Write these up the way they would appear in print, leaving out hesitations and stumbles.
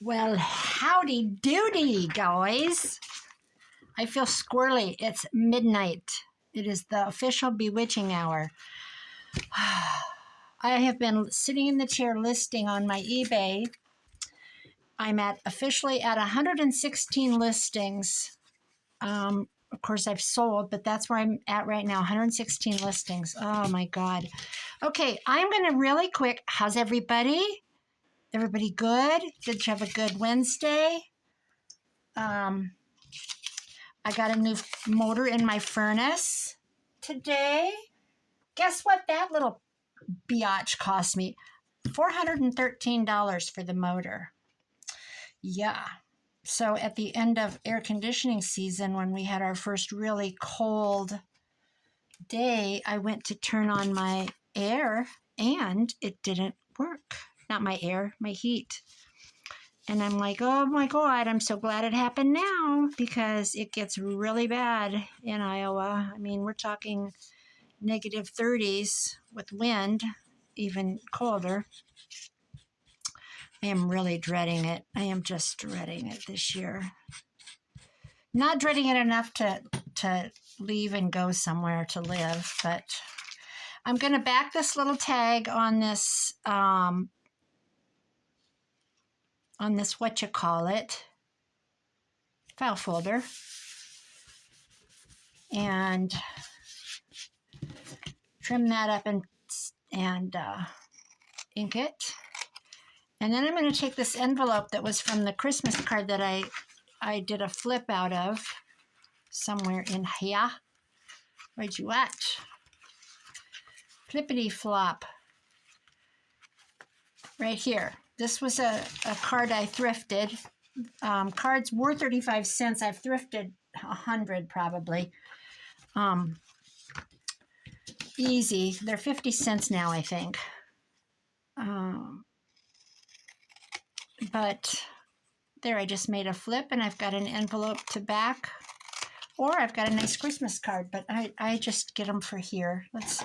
Well, howdy doody, guys. I feel squirrely. It's midnight. It is the official bewitching hour. I have been sitting in the chair listing on my eBay. I'm officially at 116 listings. Of course, I've sold, but that's where I'm at right now, 116 listings. Oh, my God. Okay, I'm going to really quick. How's everybody? Everybody good? Did you have a good Wednesday? I got a new motor in my furnace today. Guess what that little biatch cost me? $413 for the motor. Yeah. So at the end of air conditioning season, when we had our first really cold day, I went to turn on my air and it didn't work. Not my air, my heat. And I'm like, oh my God, I'm so glad it happened now because it gets really bad in Iowa. I mean, we're talking negative 30s with wind, even colder. I am really dreading it. I am just dreading it this year. Not dreading it enough to leave and go somewhere to live, but I'm going to back this little tag on this what you call it, file folder, and trim that up and ink it. And then I'm going to take this envelope that was from the Christmas card that I did a flip out of somewhere in here. Where'd you at? Flippity flop. Right here. This was a card I thrifted. Cards were 35 cents. I've thrifted 100 probably. Easy. They're 50 cents now, I think. But there, I just made a flip and I've got an envelope to back. Or I've got a nice Christmas card, but I just get them for here. Let's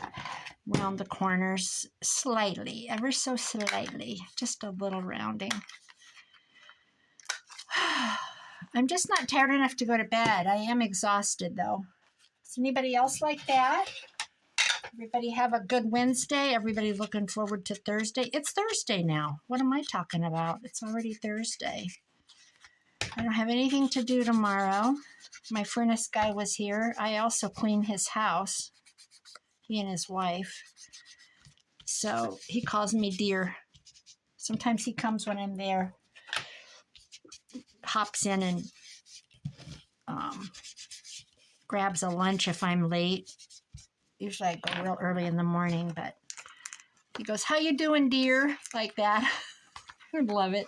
round the corners slightly, ever so slightly, just a little rounding. I'm just not tired enough to go to bed. I am exhausted, though. Is anybody else like that? Everybody have a good Wednesday? Everybody looking forward to Thursday? It's Thursday now. What am I talking about? It's already Thursday. I don't have anything to do tomorrow. My furnace guy was here. I also clean his house, he and his wife. So he calls me dear. Sometimes he comes when I'm there, hops in and grabs a lunch if I'm late. Usually I go real early in the morning, but he goes, how you doing, dear? Like that. I love it.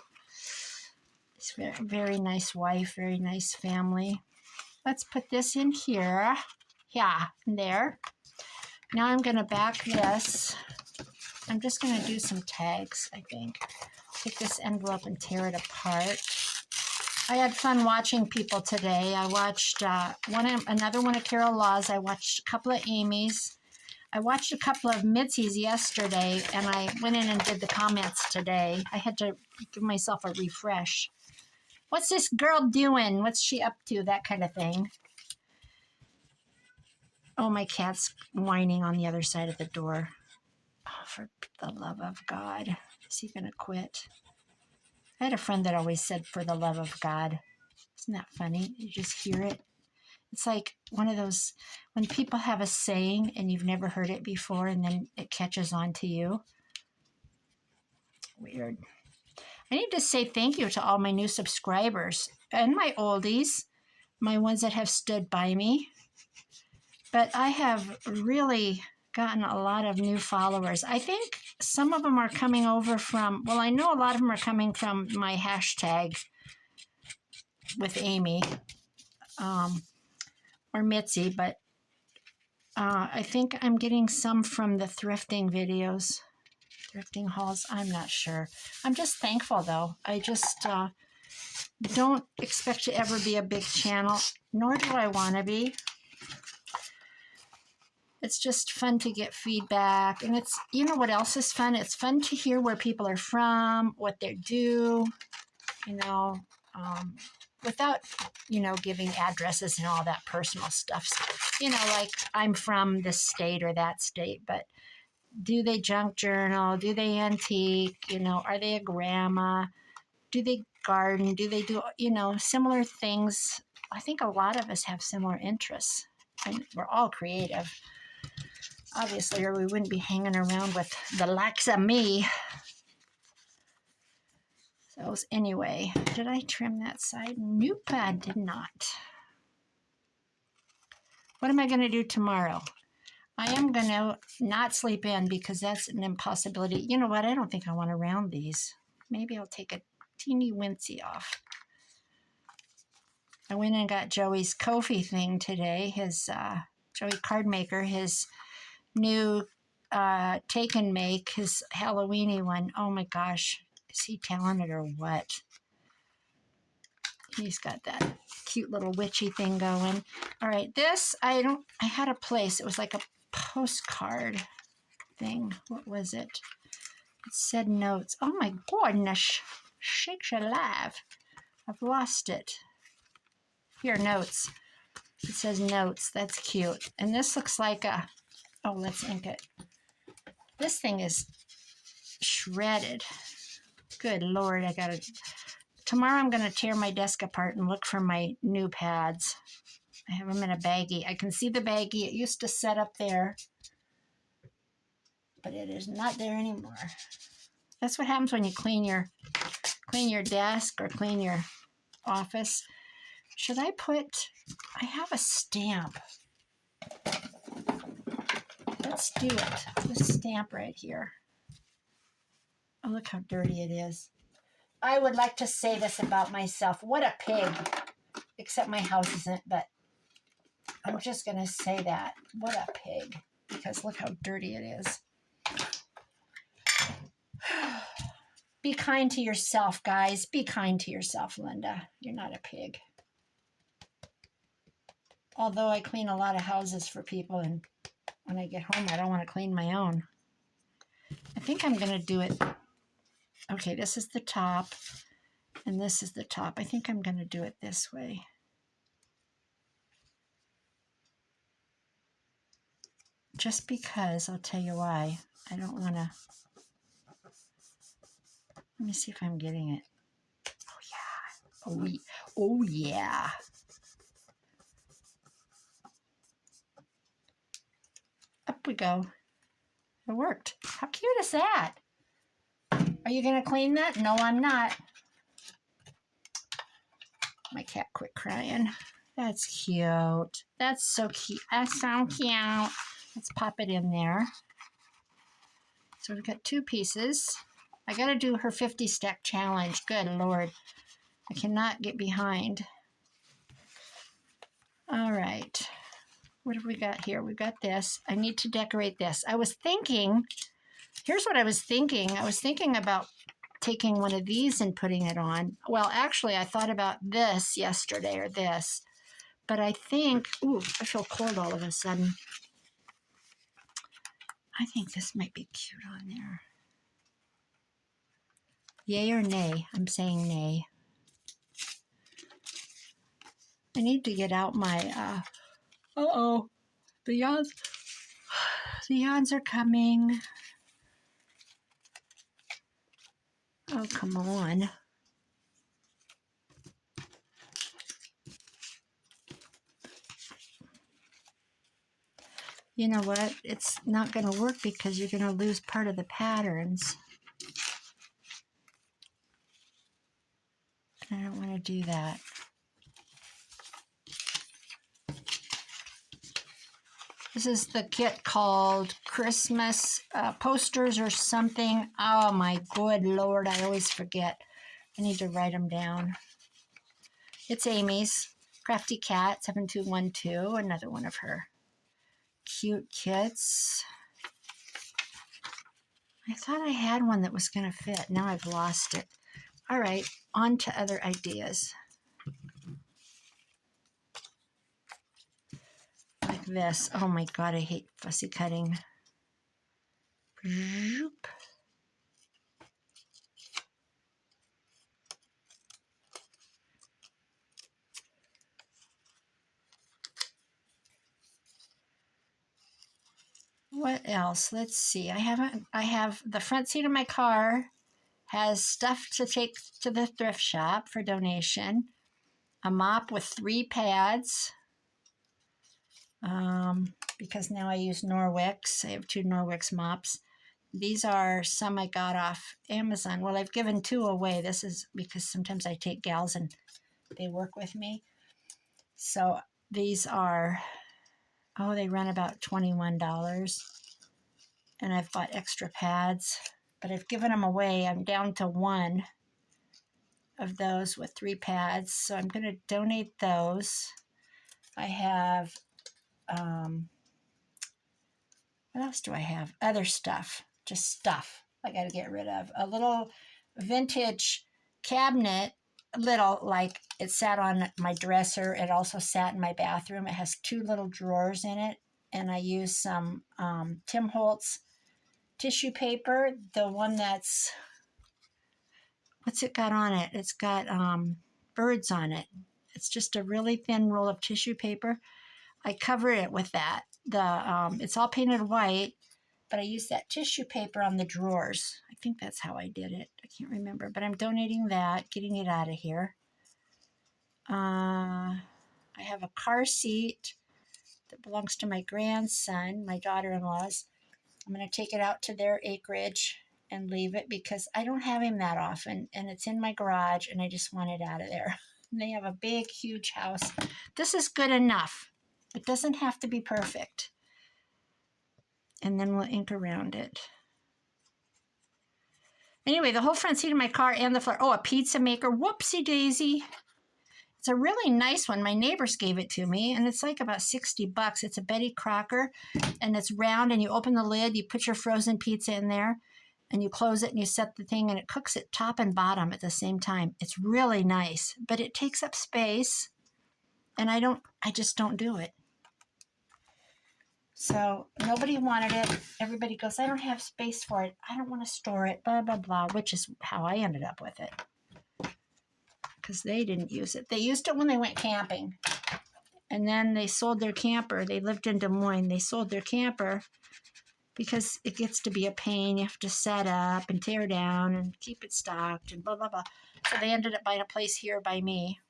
It's very, very nice wife, very nice family. Let's put this in here. Yeah, there. Now I'm going to back this. I'm just going to do some tags, I think. Take this envelope and tear it apart. I had fun watching people today. I watched another one of Carol Law's. I watched a couple of Amy's. I watched a couple of Mitzi's yesterday, and I went in and did the comments today. I had to give myself a refresh. What's this girl doing? What's she up to? That kind of thing. Oh, my cat's whining on the other side of the door. Oh, for the love of God. Is he going to quit? I had a friend that always said, for the love of God. Isn't that funny? You just hear it. It's like one of those, when people have a saying and you've never heard it before and then it catches on to you. Weird. I need to say thank you to all my new subscribers and my oldies, my ones that have stood by me. But I have really gotten a lot of new followers. I think some of them are coming over from, well, I know a lot of them are coming from my hashtag with Amy or Mitzi, but I think I'm getting some from the thrifting videos. Thrifting hauls, I'm not sure. I'm just thankful, though. I just don't expect to ever be a big channel, nor do I want to be. It's just fun to get feedback. And it's, you know what else is fun? It's fun to hear where people are from, what they do. you know, without, you know, giving addresses and all that personal stuff. You know, like I'm from this state or that state, but do they junk journal? Do they antique? You know, are they a grandma? Do they garden? Do they do, you know, similar things? I think a lot of us have similar interests, and we're all creative, obviously, or we wouldn't be hanging around with the likes of me. So anyway, did I trim that side? Nope, I did not. What am I going to do tomorrow? I am going to not sleep in because that's an impossibility. You know what? I don't think I want to round these. Maybe I'll take a teeny wincy off. I went and got Joey's Kofi thing today. His Joey Card Maker, his new take and make, his Halloweeny one. Oh my gosh, is he talented or what? He's got that cute little witchy thing going. All right, this I had a place. It was like a postcard thing. What was it? It said notes. Oh my goodness, shakes alive. I've lost it. Here, notes. It says notes. That's cute. And this looks like a, oh, let's ink it. This thing is shredded. Good Lord, I gotta, tomorrow I'm gonna tear my desk apart and look for my new pads. I have them in a baggie. I can see the baggie. It used to set up there, but it is not there anymore. That's what happens when you clean your desk or clean your office. Should I put, I have a stamp. Let's do it. This stamp right here. Oh, look how dirty it is. I would like to say this about myself. What a pig. Except my house isn't, but I'm just going to say that. What a pig. Because look how dirty it is. Be kind to yourself, guys. Be kind to yourself, Linda. You're not a pig. Although I clean a lot of houses for people, and when I get home, I don't want to clean my own. I think I'm going to do it. Okay, this is the top, and this is the top. I think I'm going to do it this way. Just because, I'll tell you why. I don't want to. Let me see if I'm getting it. Oh, yeah. Oh, yeah. Up we go. It worked. How cute is that? Are you going to clean that? No, I'm not. My cat quit crying. That's cute. That's so cute. That's so cute. Let's pop it in there. So we've got two pieces. I got to do her 50 stack challenge. Good Lord. I cannot get behind. All right. What have we got here? We've got this. I need to decorate this. I was thinking, here's what I was thinking. I was thinking about taking one of these and putting it on. Well, actually, I thought about this yesterday, or this. But I think, ooh, I feel cold all of a sudden. I think this might be cute on there. Yay or nay? I'm saying nay. I need to get out my, uh-oh, the yawns. The yawns are coming. Oh, come on. You know what? It's not going to work because you're going to lose part of the patterns. I don't want to do that. This is the kit called Christmas posters or something. Oh my good Lord, I always forget. I need to write them down. It's Amy's Crafty Cat 7212, another one of her cute kits. I thought I had one that was going to fit. Now I've lost it. All right, on to other ideas. Like this. Oh my God, I hate fussy cutting. What else? Let's see. I have the front seat of my car has stuff to take to the thrift shop for donation. A mop with 3 pads. Because now I use Norwex. I have 2 Norwex mops. These are some I got off Amazon. Well, I've given 2 away. This is because sometimes I take gals and they work with me. So these are, oh, they run about $21. And I've bought extra pads, but I've given them away. I'm down to 1 of those with 3 pads. So I'm going to donate those. I have, what else do I have? Other stuff, just stuff I got to get rid of. A little vintage cabinet, little, like it sat on my dresser. It also sat in my bathroom. It has 2 little drawers in it. And I use some Tim Holtz tissue paper, the one that's, what's it got on it? It's got birds on it. It's just a really thin roll of tissue paper. I cover it with that. It's all painted white, but I use that tissue paper on the drawers. I think that's how I did it. I can't remember, but I'm donating that, getting it out of here. I have a car seat that belongs to my grandson, my daughter-in-law's. I'm going to take it out to their acreage and leave it because I don't have him that often, and it's in my garage, and I just want it out of there. And they have a big, huge house. This is good enough. It doesn't have to be perfect. And then we'll ink around it. Anyway, the whole front seat of my car and the floor. Oh, a pizza maker. Whoopsie daisy. It's a really nice one. My neighbors gave it to me, and it's like about $60. It's a Betty Crocker, and it's round, and you open the lid, you put your frozen pizza in there, and you close it, and you set the thing, and it cooks it top and bottom at the same time. It's really nice, but it takes up space, and I just don't do it. So nobody wanted it. Everybody goes, I don't have space for it. I don't want to store it, blah, blah, blah, which is how I ended up with it. Because they didn't use it. They used it when they went camping. And then they sold their camper. They lived in Des Moines. They sold their camper because it gets to be a pain. You have to set up and tear down and keep it stocked and blah, blah, blah. So they ended up buying a place here by me.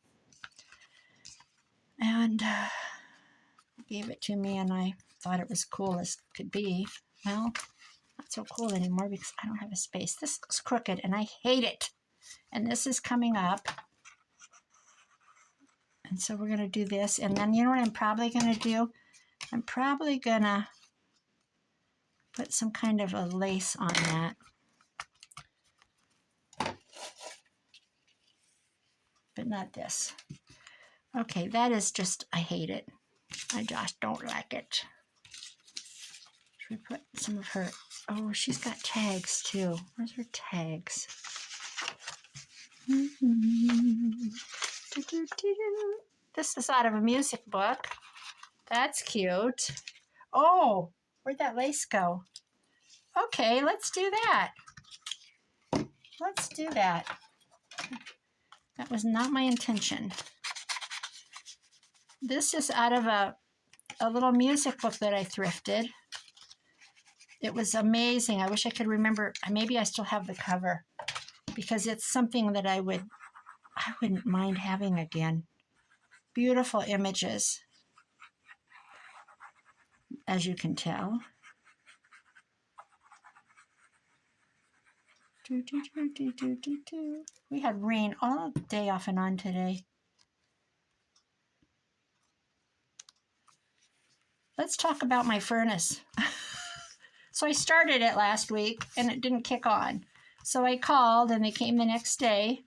And gave it to me, and I thought it was cool as could be. Well, not so cool anymore because I don't have a space. This looks crooked, and I hate it. And this is coming up. And so we're going to do this. And then you know what I'm probably going to do? I'm probably going to put some kind of a lace on that. But not this. Okay, that is just, I hate it. I just don't like it. Should we put some of her, oh, she's got tags too. Where's her tags? This is out of a music book. That's cute. Oh, where'd that lace go? Okay, let's do that. Let's do that. That was not my intention. This is out of a little music book that I thrifted. It was amazing. I wish I could remember. Maybe I still have the cover because it's something that I wouldn't mind having again. Beautiful images, as you can tell. We had rain all day off and on today. Let's talk about my furnace. So I started it last week and it didn't kick on. So I called and they came the next day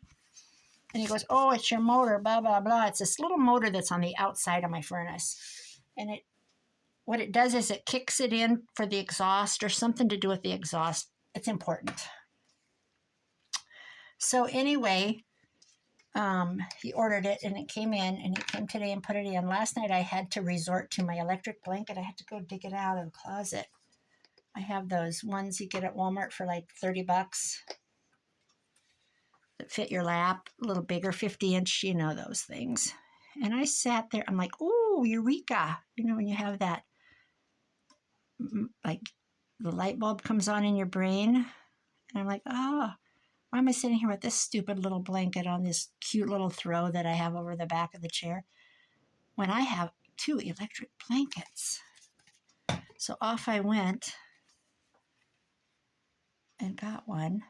and he goes, oh, it's your motor, blah, blah, blah. It's this little motor that's on the outside of my furnace. And what it does is it kicks it in for the exhaust or something to do with the exhaust. It's important. So anyway, he ordered it and it came in and he came today and put it in. Last night I had to resort to my electric blanket. I had to go dig it out of the closet. I have those ones you get at Walmart for like $30 that fit your lap, a little bigger, 50-inch, you know those things. And I sat there, I'm like, ooh, eureka. You know, when you have that like the light bulb comes on in your brain. And I'm like, oh, why am I sitting here with this stupid little blanket on this cute little throw that I have over the back of the chair when I have 2 electric blankets? So off I went and got one.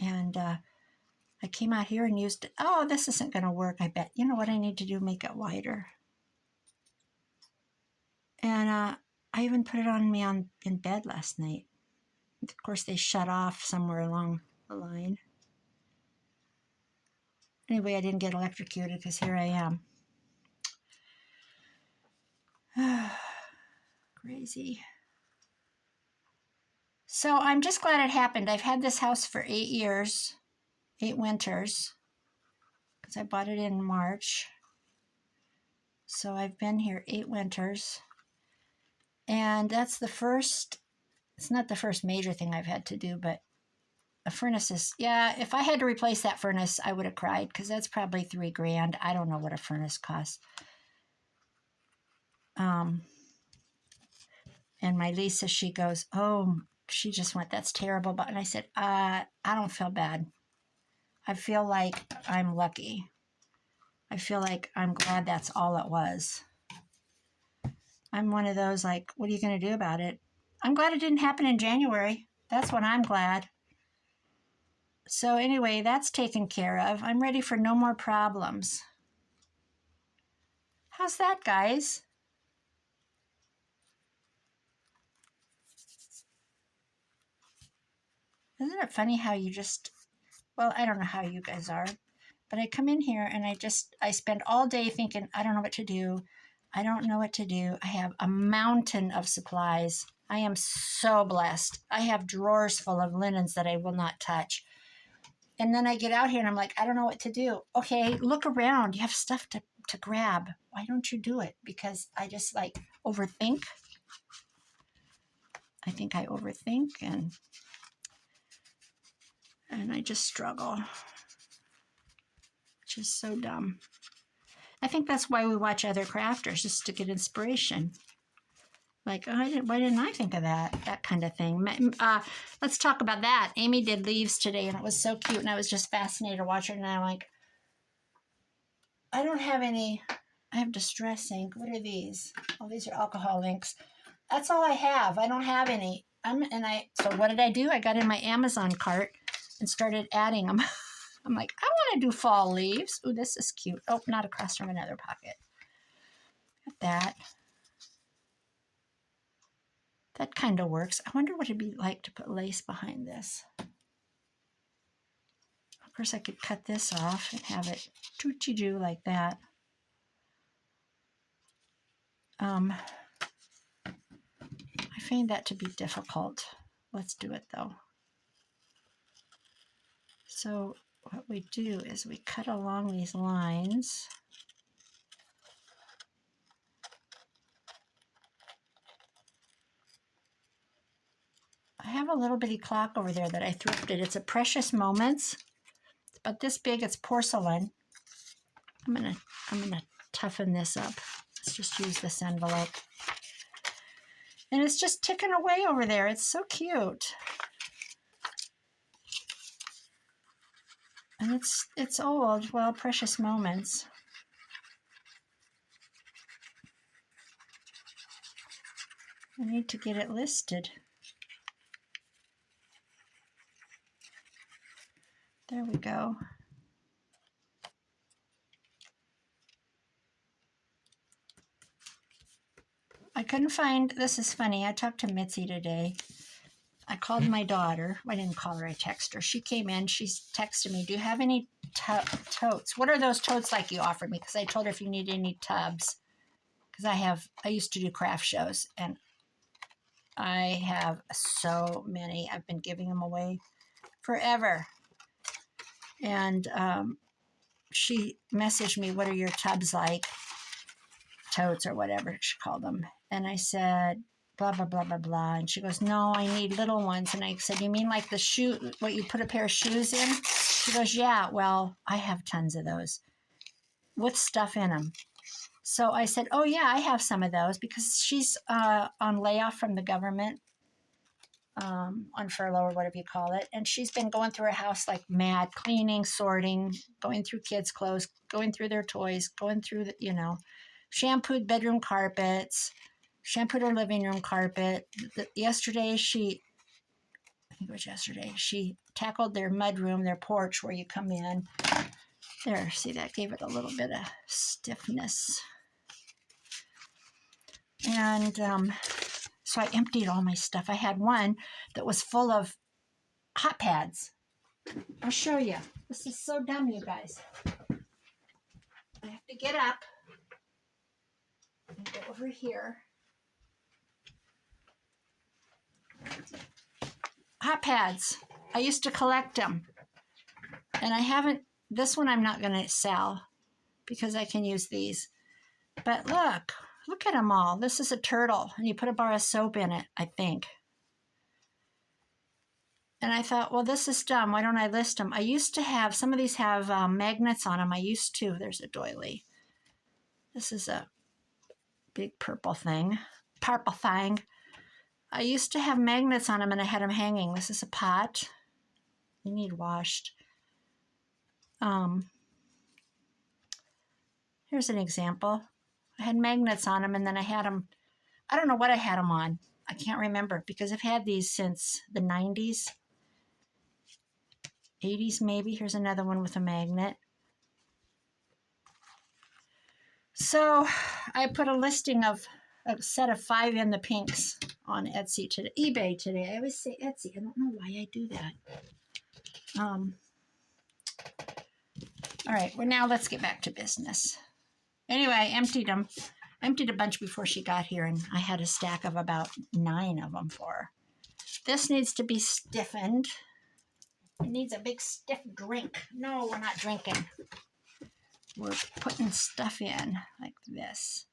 And I came out here and used it. Oh, this isn't going to work, I bet. You know what I need to do? Make it wider. And I even put it on me in bed last night. Of course, they shut off somewhere along the line. Anyway, I didn't get electrocuted because here I am. Crazy. So I'm just glad it happened. I've had this house for 8 years, 8 winters, because I bought it in March. So I've been here 8 winters. And that's the first, it's not the first major thing I've had to do, but a furnace is, yeah, if I had to replace that furnace, I would have cried because that's probably $3,000. I don't know what a furnace costs. And my Lisa, she goes, oh, she just went, that's terrible. And I said, I don't feel bad. I feel like I'm lucky. I feel like I'm glad that's all it was. I'm one of those like, what are you going to do about it? I'm glad it didn't happen in January. That's when I'm glad. So anyway, that's taken care of. I'm ready for no more problems. How's that, guys? Isn't it funny how you just, well, I don't know how you guys are, but I come in here and I spend all day thinking, I don't know what to do. I don't know what to do. I have a mountain of supplies. I am so blessed. I have drawers full of linens that I will not touch. And then I get out here and I'm like, I don't know what to do. Okay, look around. You have stuff to grab. Why don't you do it? Because I just like overthink. I think I overthink and I just struggle, which is so dumb. I think that's why we watch other crafters, just to get inspiration. Like, oh, why didn't I think of that? That kind of thing. Let's talk about that. Amy did leaves today, and it was so cute, and I was just fascinated to watch her, and I'm like, I don't have any. I have Distress ink. What are these? Oh, these are alcohol inks. That's all I have. I don't have any. So what did I do? I got in my Amazon cart and started adding them. I'm like, I want to do fall leaves. Ooh, this is cute. Oh, not across from another pocket. Got that. That kind of works. I wonder what it'd be like to put lace behind this. Of course, I could cut this off and have it tootsie-doo like that. I find that to be difficult. Let's do it, though. So what we do is we cut along these lines. I have a little bitty clock over there that I thrifted. It's a Precious Moments. It's about this big. It's porcelain. I'm gonna toughen this up. Let's just use this envelope. And it's just ticking away over there. It's so cute. And it's old. Well, Precious Moments. I need to get it listed. There we go. I couldn't find, this is funny, I talked to Mitzi today. I called my daughter. I didn't call her, I texted her. She came in, she texted me, do you have any totes? What are those totes like you offered me? Because I told her if you need any tubs. Because I used to do craft shows, and I have so many. I've been giving them away forever. And she messaged me, what are your tubs like? Totes or whatever she called them. And I said, blah, blah, blah, blah, blah. And she goes, no, I need little ones. And I said, you mean like the shoe, what you put a pair of shoes in? She goes, yeah, well, I have tons of those with stuff in them. So I said, oh, yeah, I have some of those because she's on layoff from the government, on furlough or whatever you call it. And she's been going through her house like mad, cleaning, sorting, going through kids' clothes, going through their toys, going through the, shampooed bedroom carpets, shampooed her living room carpet. Yesterday, I think it was yesterday, she tackled their mudroom, their porch where you come in. There, see, that gave it a little bit of stiffness. And so I emptied all my stuff. I had one that was full of hot pads. I'll show you. This is so dumb, you guys. I have to get up and go over here. Hot pads. I used to collect them. And I haven't, this one I'm not going to sell because I can use these. But look at them all. This is a turtle, and you put a bar of soap in it, I think. And I thought, well, this is dumb. Why don't I list them? I used to have, some of these have magnets on them. I used to. There's a doily. This is a big purple thing. I used to have magnets on them, and I had them hanging. This is a pot. You need washed. Here's an example. I had magnets on them, and then I had them, I don't know what I had them on. I can't remember because I've had these since the 90s, 80s maybe. Here's another one with a magnet. So I put a listing of a set of 5 in the pinks on Etsy today, eBay today. I always say Etsy. I don't know why I do that. All right, well, now let's get back to business. Anyway, I emptied them. I emptied a bunch before she got here, and I had a stack of about 9 of them for her. This needs to be stiffened. It needs a big stiff drink. No, we're not drinking. We're putting stuff in like this.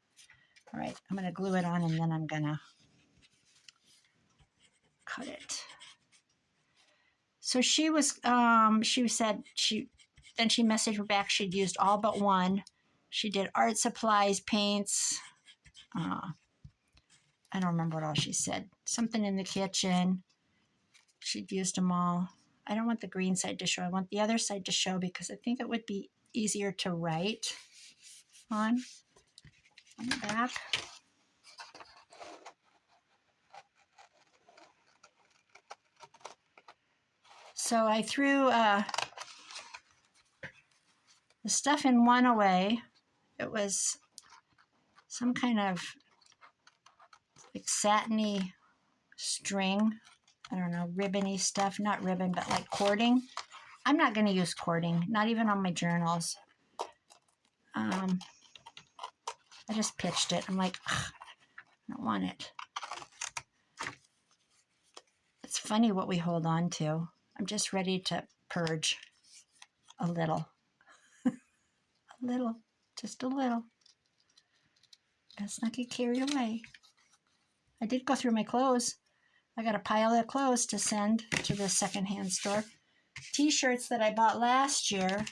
All right, I'm going to glue it on, and then I'm going to cut it. So she said then she messaged me back. She'd used all but one. She did art supplies, paints. I don't remember what all she said. Something in the kitchen. She'd used them all. I don't want the green side to show. I want the other side to show because I think it would be easier to write on the back. So I threw the stuff in one away. It was some kind of like satiny string. I don't know, ribbony stuff. Not ribbon, but like cording. I'm not going to use cording, not even on my journals. I just pitched it. I'm like, I don't want it. It's funny what we hold on to. I'm just ready to purge a little. A little. Just a little. Let's not get carried away. I did go through my clothes. I got a pile of clothes to send to the secondhand store. T-shirts that I bought last year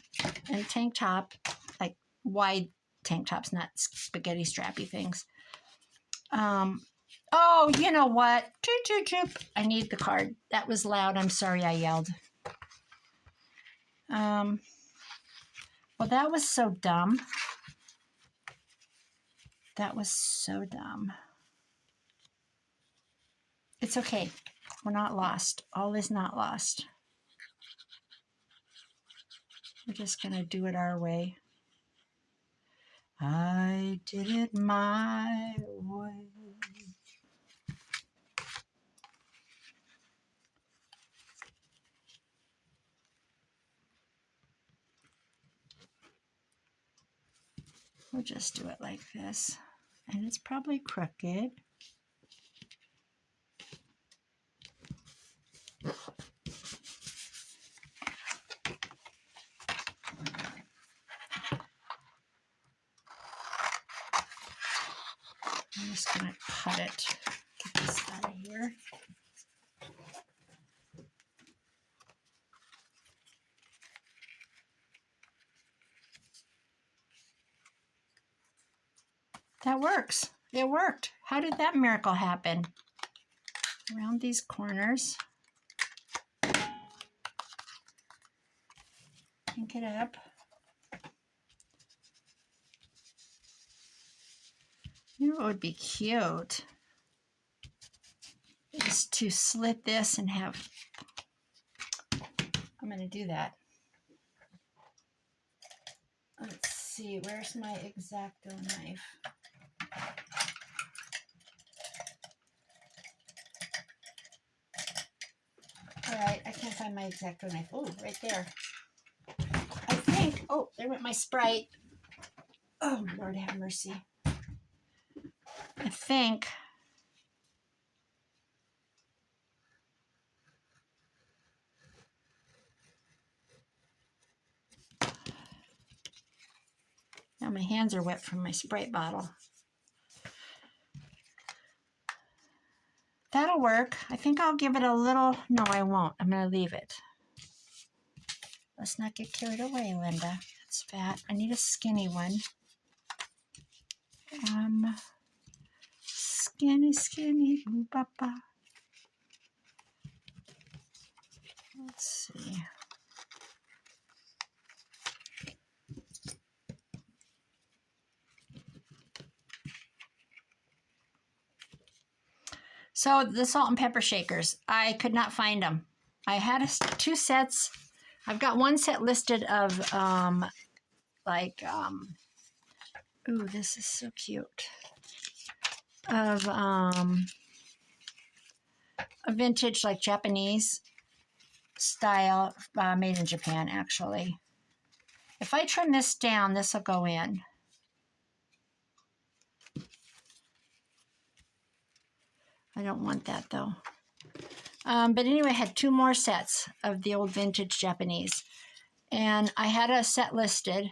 and tank top, like wide tank tops, not spaghetti strappy things. Oh, you know what? Toot, toot, toot. I need the card. That was loud. I'm sorry I yelled. Well, that was so dumb. That was so dumb. It's okay. We're not lost. All is not lost. We're just going to do it our way. I did it my way. We'll just do it like this. And it's probably crooked. I'm just going to cut it. Get this out of here. that works. It worked. How did that miracle happen? Around these corners. Pink it up. You know what would be cute? Is to slit this and have... I'm going to do that. Let's see, where's my X-Acto knife? All right, I can't find my X-Acto knife. Oh, right there. I think, oh, there went my Sprite. Oh, Lord have mercy. I think now my hands are wet from my Sprite bottle. That'll work. I think I'll give it a little, no, I won't. I'm going to leave it. Let's not get carried away, Linda. It's fat. I need a skinny one. Skinny, skinny, ooh, papa. Let's see. So the salt and pepper shakers, I could not find them. I had two sets. I've got one set listed of ooh, this is so cute. Of a vintage, like Japanese style, made in Japan, actually. If I trim this down, this will go in. I don't want that though. But anyway, I had two more sets of the old vintage Japanese. And I had a set listed,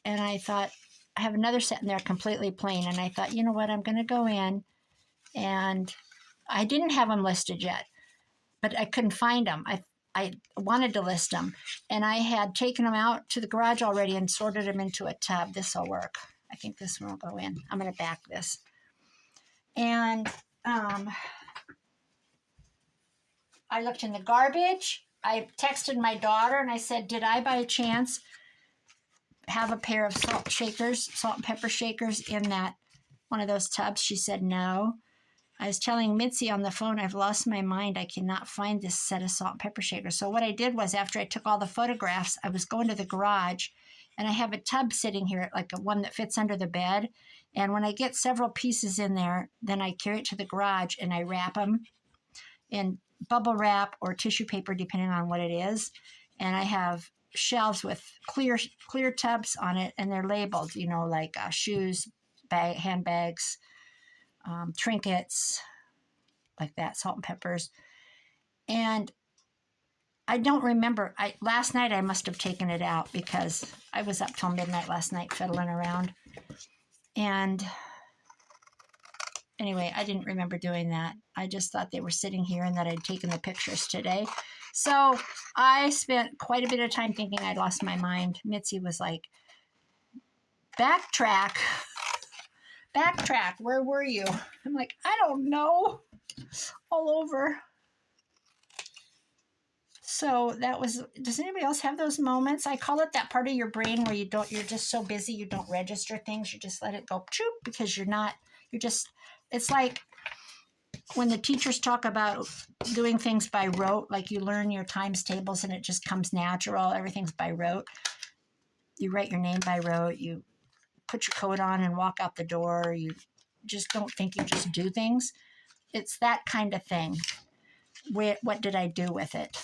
and I thought, I have another set in there completely plain. And I thought, you know what, I'm going to go in, and I didn't have them listed yet, but I couldn't find them. I wanted to list them, and I had taken them out to the garage already and sorted them into a tub. This will work. I think this one will go in. I'm going to back this. And I looked in the garbage. I texted my daughter and I said, did I by chance have a pair of salt and pepper shakers in that one of those tubs? She said no. I was telling Mitzi on the phone, I've lost my mind. I cannot find this set of salt and pepper shakers. So what I did was, after I took all the photographs, I was going to the garage, and I have a tub sitting here, like a one that fits under the bed. And when I get several pieces in there, then I carry it to the garage and I wrap them in bubble wrap or tissue paper, depending on what it is. And I have shelves with clear tubs on it, and they're labeled, you know, like shoes, handbags, trinkets, like that, salt and peppers. And I don't remember. Last night I must have taken it out because I was up till midnight last night fiddling around. And anyway, I didn't remember doing that. I just thought they were sitting here and that I'd taken the pictures today. So I spent quite a bit of time thinking I'd lost my mind. Mitzi was like, backtrack, where were you? I'm like, I don't know, all over. So that was, does anybody else have those moments? I call it that part of your brain where you're just so busy, you don't register things, you just let it go, because it's like when the teachers talk about doing things by rote, like you learn your times tables and it just comes natural, everything's by rote. You write your name by rote, you put your coat on and walk out the door, you just don't think, you just do things. It's that kind of thing. What did I do with it?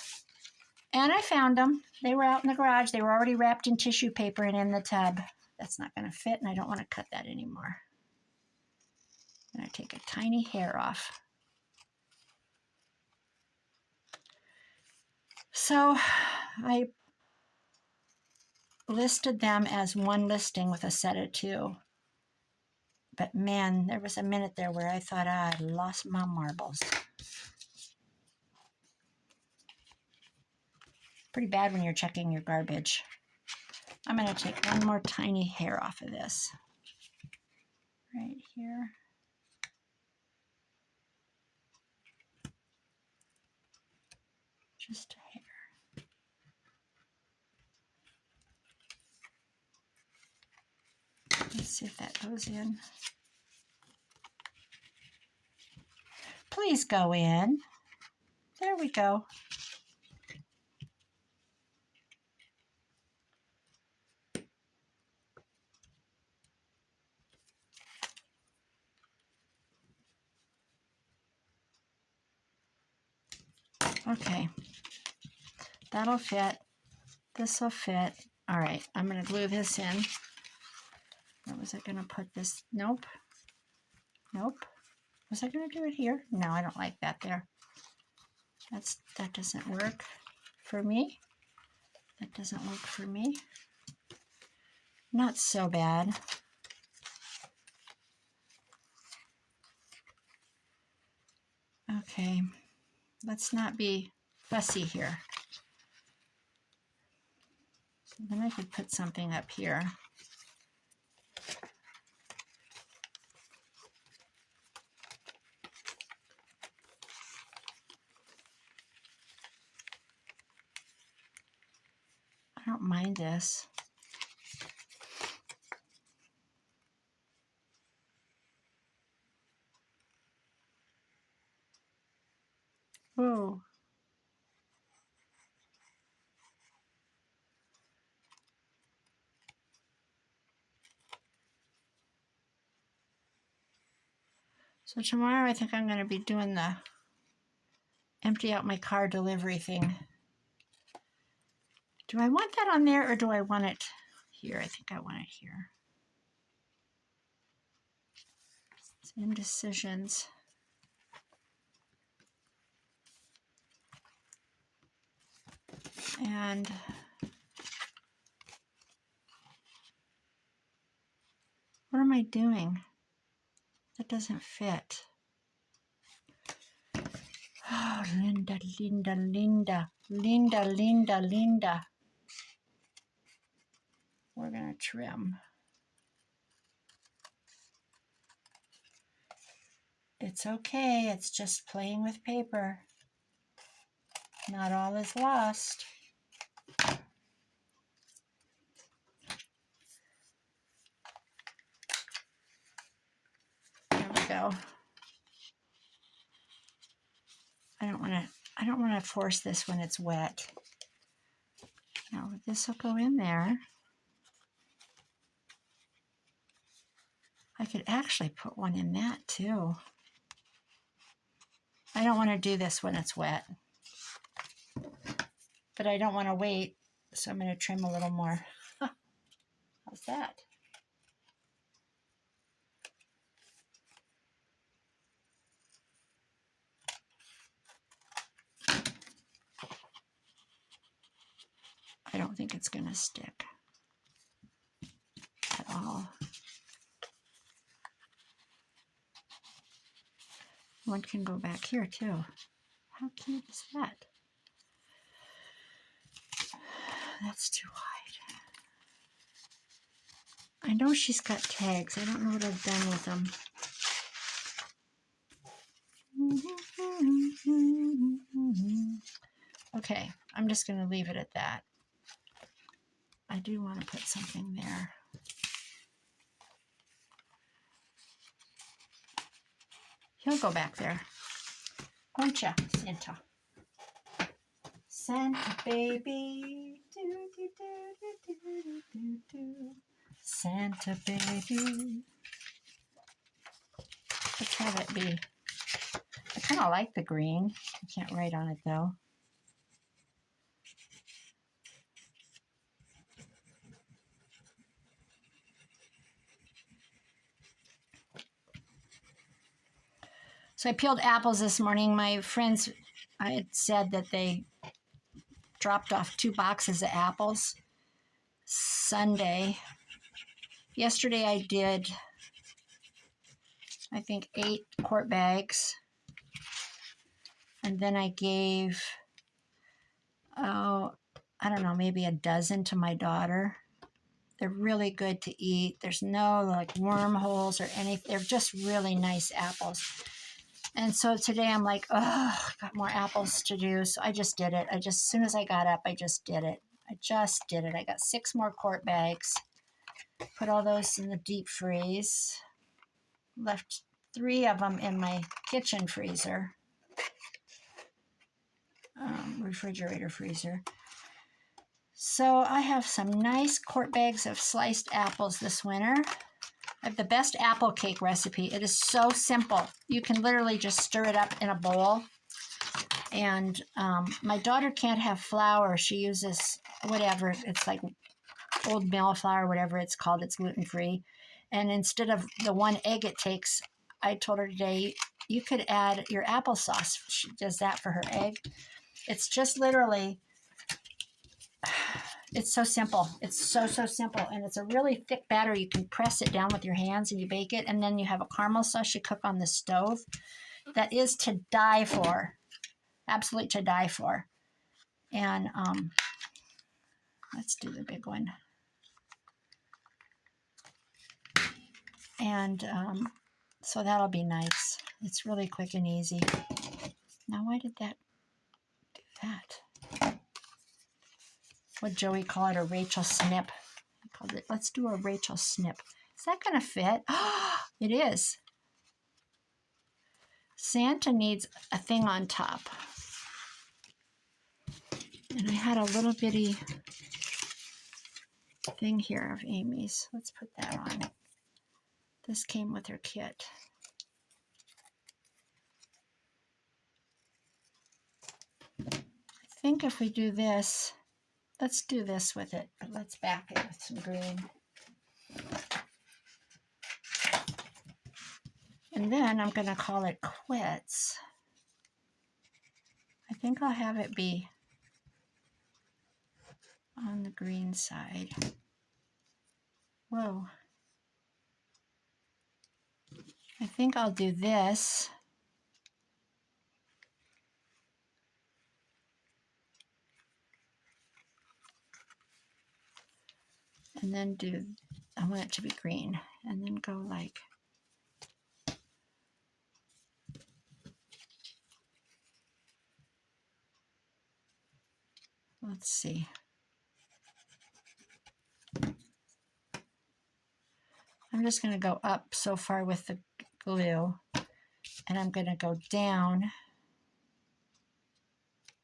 And I found them. They were out in the garage. They were already wrapped in tissue paper and in the tub. That's not going to fit, and I don't want to cut that anymore. I'm going to take a tiny hair off. So I listed them as one listing with a set of two. But man, there was a minute there where I thought I'd lost my marbles. Pretty bad when you're checking your garbage. I'm going to take one more tiny hair off of this. right here. Just a hair. Let's see if that goes in. Please go in. There we go. Okay, that'll fit. This will fit. All right, I'm going to glue this in. Where was I going to put this? Nope. Nope. Was I going to do it here? No, I don't like that there. That doesn't work for me. That doesn't work for me. Not so bad. Okay, let's not be fussy here. Then I could put something up here. I don't mind this. Whoa. So tomorrow I think I'm going to be doing the empty out my car delivery thing. Do I want that on there or do I want it here? I think I want it here. It's indecisions. And what am I doing? That doesn't fit. Oh, Linda, Linda, Linda, Linda, Linda, Linda. We're going to trim. It's okay. It's just playing with paper. Not all is lost. There we go. I don't want to force this when it's wet. Now this will go in there. I could actually put one in that too. I don't want to do this when it's wet. But I don't want to wait, so I'm going to trim a little more. How's that? I don't think it's going to stick at all. One can go back here too. How cute is that? That's too wide. I know she's got tags. I don't know what I've done with them. Okay, I'm just going to leave it at that. I do want to put something there. He'll go back there. Won't ya, Santa? Santa baby. Do, do, do, do, do, do, do. Santa baby. Let's have it be. I kind of like the green. I can't write on it though. So I peeled apples this morning. My friends, I had said that they dropped off 2 boxes of apples Sunday. Yesterday I did, I think, 8 quart bags. And then I gave, oh, I don't know, maybe a dozen to my daughter. They're really good to eat. There's no like wormholes or anything. They're just really nice apples. And so today I'm like, oh, I got more apples to do. So I just did it. As soon as I got up, I just did it. I got 6 more quart bags. Put all those in the deep freeze. Left 3 of them in my kitchen freezer. Refrigerator freezer. So I have some nice quart bags of sliced apples this winter. I have the best apple cake recipe. It is so simple. You can literally just stir it up in a bowl. And my daughter can't have flour. She uses whatever. It's like old mill flour, whatever it's called. It's gluten-free. And instead of the 1 egg it takes, I told her today, you could add your applesauce. She does that for her egg. It's just literally, it's so simple. It's so simple. And it's a really thick batter. You can press it down with your hands and you bake it. And then you have a caramel sauce you cook on the stove. That is to die for. Absolutely to die for. And let's do the big one. And so that'll be nice. It's really quick and easy. Now, why did that do that? What Joey call it, a Rachel snip. He called it, let's do a Rachel snip. Is that going to fit? Oh, it is. Santa needs a thing on top. And I had a little bitty thing here of Amy's. Let's put that on. This came with her kit. I think if we do this, let's do this with it, but let's back it with some green. And then I'm going to call it quits. I think I'll have it be on the green side. Whoa. I think I'll do this. And then do, I want it to be green. And then go like, let's see. I'm just going to go up so far with the glue. And I'm going to go down.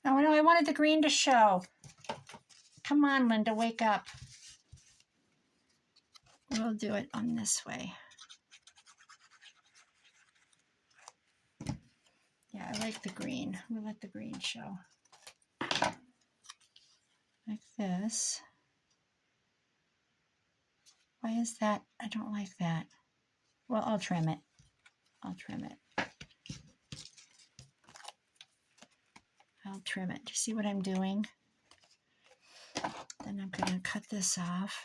Oh, no, I wanted the green to show. Come on, Linda, wake up. We'll do it on this way. Yeah, I like the green. We'll let the green show. Like this. Why is that? I don't like that. Well, I'll trim it. I'll trim it. I'll trim it. Do you see what I'm doing? Then I'm going to cut this off.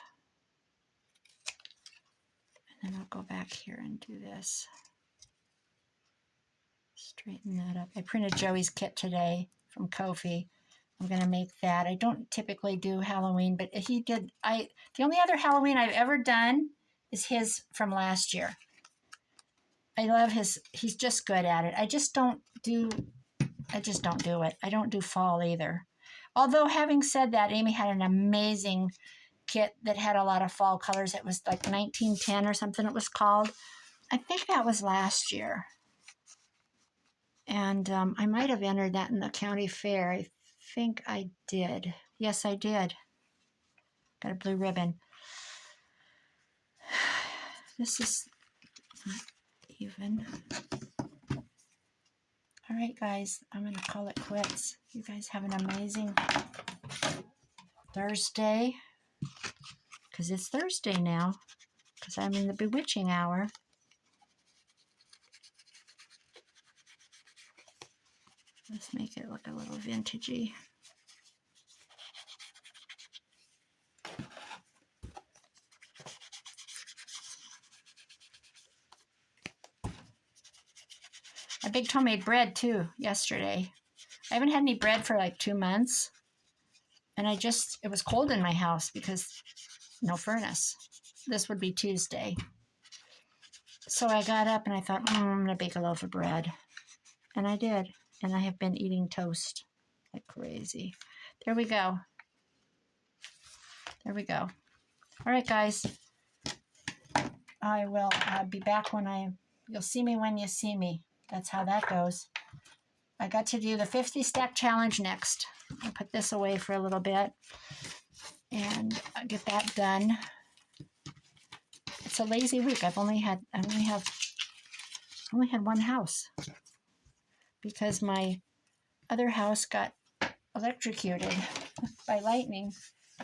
And then I'll go back here and do this. Straighten that up. I printed Joey's kit today from Kofi. I'm going to make that. I don't typically do Halloween, but he did. The only other Halloween I've ever done is his from last year. I love his. He's just good at it. I just don't do it. I don't do fall either. Although having said that, Amy had an amazing kit that had a lot of fall colors. It was like 1910 or something it was called. I think that was last year. And I might have entered that in the county fair. I think I did. Yes, I did. Got a blue ribbon. This is not even. All right, guys, I'm going to call it quits. You guys have an amazing Thursday. Because it's Thursday now. Because I'm in the bewitching hour. Let's make it look a little vintagey. I baked homemade bread too yesterday. I haven't had any bread for like 2 months. And it was cold in my house because no furnace. This would be Tuesday. So I got up and I thought, I'm going to bake a loaf of bread. And I did. And I have been eating toast like crazy. There we go. There we go. All right, guys. I will be back when you'll see me when you see me. That's how that goes. I got to do the 50 stack challenge next. I'll put this away for a little bit and I'll get that done. It's a lazy week. I only had one house because my other house got electrocuted by lightning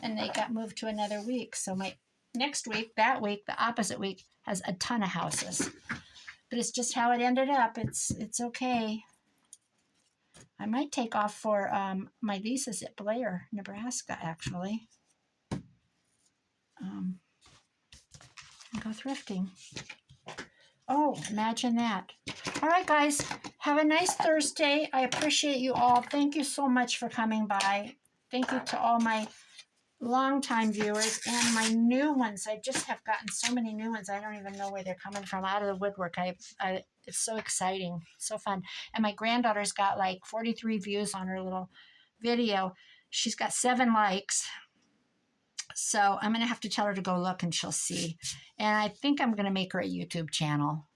and they got moved to another week. So my next week, that week, the opposite week has a ton of houses. But it's just how it ended up. It's okay. I might take off for my leases at Blair, Nebraska, actually. And go thrifting. Oh, imagine that. All right, guys. Have a nice Thursday. I appreciate you all. Thank you so much for coming by. Thank you to all my longtime viewers and my new ones. I just have gotten so many new ones. I don't even know where they're coming from. Out of the woodwork. It's so exciting. So fun. And my granddaughter's got like 43 views on her little video. She's got 7 likes. So I'm going to have to tell her to go look and she'll see. And I think I'm going to make her a YouTube channel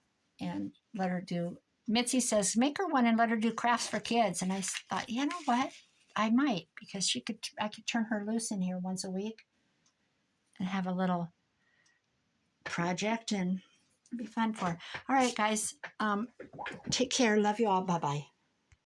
and let her do. Mitzi says, make her one and let her do crafts for kids. And I thought, you know what? I might, because I could turn her loose in here once a week and have a little project and it'd be fun for her. All right, guys. Take care. Love you all. Bye-bye.